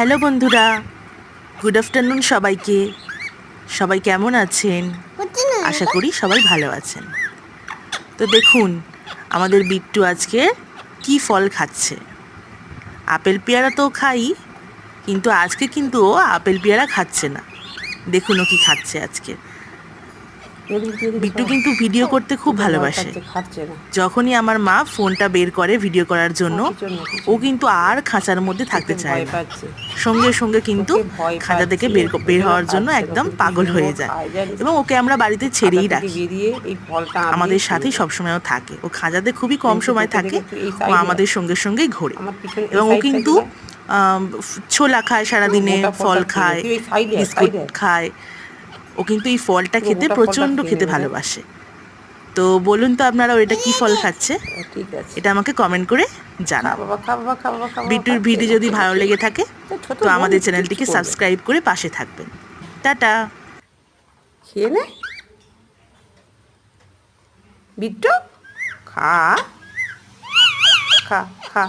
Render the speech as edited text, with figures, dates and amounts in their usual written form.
Hello বন্ধুরা, good afternoon সবাইকে। সবাই কেমন আছেন? আশা করি সবাই ভালো আছেন। তো দেখুন আমাদের বিট্টু আজকে কি ফল খাচ্ছে। আপেল পেয়ারা তো খাই, কিন্তু আজকে কিন্তু ও আপেল পেয়ারা খাচ্ছে না। দেখুন ও কি খাচ্ছে আজকে। বিট্টু কিন্তু ভিডিও করতে খুব ভালোবাসে। যখনই আমার মা ফোনটা বের করে ভিডিও করার জন্য, ও কিন্তু আর খাঁচার মধ্যে থাকতে চায় না। সঙ্গে সঙ্গে কিন্তু খাঁচা থেকে বের হওয়ার জন্য একদম পাগল হয়ে যায়, এবং ওকে আমরা বাড়িতে ছেড়েই রাখি। আমাদের সাথেই সবসময়ও থাকে। ও খাঁচাতে খুবই কম সময় থাকে, ও আমাদের সঙ্গে সঙ্গেই ঘোরে। এবং ও কিন্তু ছোলা খায় সারাদিনে, ফল খায়, বিস্কুট খায়। ও কিন্তু এই ফলটা খেতে প্রচণ্ড খেতে ভালোবাসে। তো বলুন তো আপনারা এটা কি ফল খাচ্ছে? এটা আমাকে কমেন্ট করে জানান। বিট্টুর ভিডিও যদি ভালো লেগে থাকে তো আমাদের চ্যানেলটিকে সাবস্ক্রাইব করে পাশে থাকবেন। টাটা। খেয়ে নে বিট্টু, খা খা খা।